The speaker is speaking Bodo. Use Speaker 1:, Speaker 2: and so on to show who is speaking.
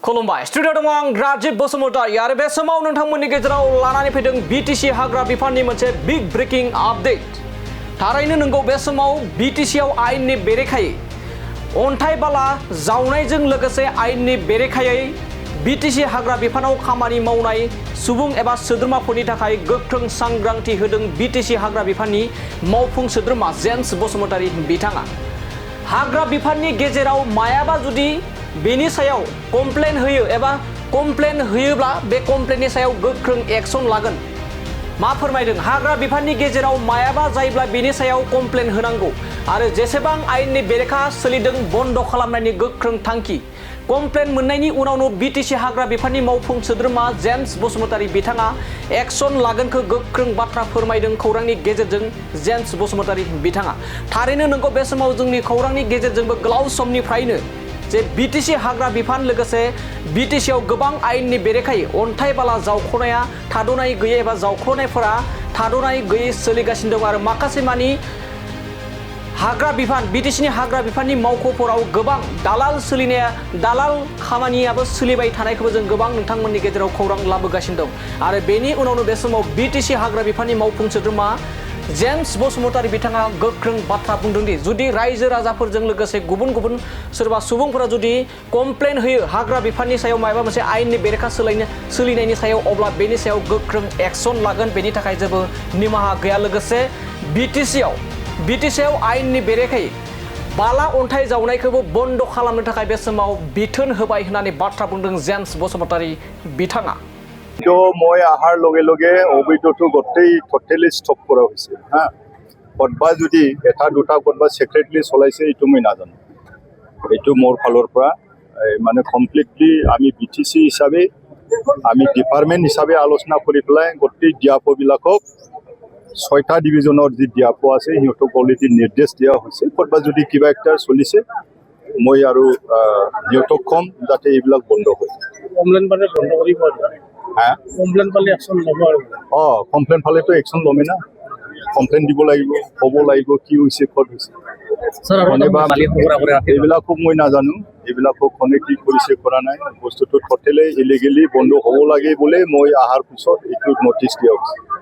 Speaker 1: खुलुमबाय स्टुडिअ दङ आं राजिब बसुमतारी आरो बे समाव नोंथांमोननि गेजेराव लानानै फैदों बीटीसी हाग्रा बिफाननि मोनसे बिग ब्रेकिं आपडेट। थारैनो नंगौ बे समाव बीटीसीआव आयेननि बेरेखायै अन्थाइ बाला जावनायजों लोगोसे आयेननि बेरेखायै बीटीसी हाग्रा बिफानाव खामानि मावनाय सुबुं एबा सोद्रोमाफोरनि थाखाय गोख्रों सांग्रांथि होदों बीटीसी हाग्रा बिफाननि मावफुं सोद्रोमा जेम्स बसुमतारी बिथाङा। हाग्रा बिफाननि गेजेराव मायाबा जुदि बेनि सायाव कमप्लेन होयो एबा कमप्लेन होयोब्ला बे कमप्लेननि सायाव गोख्रों एक्शन लागोन। मा फोरमायदों हाग्रा बिफाननि गेजेराव मायाबा जायोब्ला बेनि सायाव कमप्लेन होनांगौ आरो जेसेबां आयेननि बेरेखा सोलिदों बन्द खालामनायनि गोख्रों थांखि। कमप्लेन मोननायनि उनावनो बीटीसी हाग्रा बिफाननि मावफुं सोद्रोमा जेम्स बसुमतारी बिथाङा एक्शन लागोनखौ गोख्रों बाथ्रा फोरमायदों खौरांनि गेजेरजों जेम्स बसुमतारी बिथाङा। थारैनो नंगौ बे समाव जोंनि खौरांनि गेजेरजोंबो गोलाव समनिफ्रायनो जे बीटीसी हाग्रा बिफान लोगोसे बीटीसीआव गोबां आयेननि बेरेखायै अन्थाइ बाला जावख'नाया थाद'नाय गैयै एबा जावख्ल'नायफोरा थाद'नाय गैयै सोलिगासिनो दं आरो माखासे मानि हाग्रा बिफान बीटीसीनि हाग्रा बिफाननि मावख'फोराव गोबां दालाल खामानियाबो सोलिबाय थानायखौबो जों गोबां नोंथांमोननि गेजेराव खौरां लाबोगासिनो दं आरो बेनि उनावनो बे समाव बीटीसी हाग्रा बिफाननि मावफुं सोद्रोमा जेम्स बसुमतारी बिथाङा गोख्रों बाथ्रा बुंदों दि जुदि रायजो राजाफोरजों लोगोसे गुबुन सोरबा सुबुंफोरा जुदि कमप्लेन होयो हाग्रा बिफाननि सायाव माबा मोनसे आयेननि बेरेखा सोलिनायनि सायाव अब्ला बेनि सायाव गोख्रों एक्शन लागोन। बेनि थाखाय जेबो निमाहा गैया। लोगोसे बीटीसीआव आयेननि बेरेखायै बाला अन्थाइ जावनायखौबो बन्द खालामनो थाखाय बे समाव बिथोन होबाय होननानै बाथ्रा बुंदों जेम्स बसुमतारी बिथाङा।
Speaker 2: तो मैं आहार लगे लगे अवैधটো गोटेই टटेलि स्टप करा হৈছে হ্যাঁ কতবা যদি এটা দুটা কতবা সেক্ৰেটলি চলাইছে এইটো মই নাজানো। এইটো মোৰ ফালৰ পৰা মানে কমপ্লিটলি আমি বিটিসি হিচাপে আমি ডিপাৰ্টমেণ্ট হিচাপে আলোচনা কৰি পেলাই গোটেই ডিআৰঅ'বিলাকক 6টা ডিভিজনৰ যি ডিআৰঅ' আছে সিহঁতক অলৰেডি নিৰ্দেশ দিয়া হৈছে। কতবা যদি কিবা একটা চলিছে মই আৰু সিহঁতক কম যাতে এইবিলাক বন্ধ হয়।
Speaker 3: কমপ্লেন পালে বন্ধ কৰিব
Speaker 2: হ্যাঁ
Speaker 3: কমপ্লেন পালে একশন ল'ব আৰু
Speaker 2: কমপ্লেন পালেতো একশন ল'মে না। কমপ্লেন দিব লাগিব ক'ব লাগিব কি হৈছে ক'ত হৈছে এইবিলাকো মই নাজানো। এইবিলাকক কোনে কি কৰিছে কৰা নাই বস্তুটো টোটেলি ইলিগেলি বন্ধ হ'ব লাগে বোলে মই অহাৰ পিছত এইটো নটিচ দিয়া হৈছে।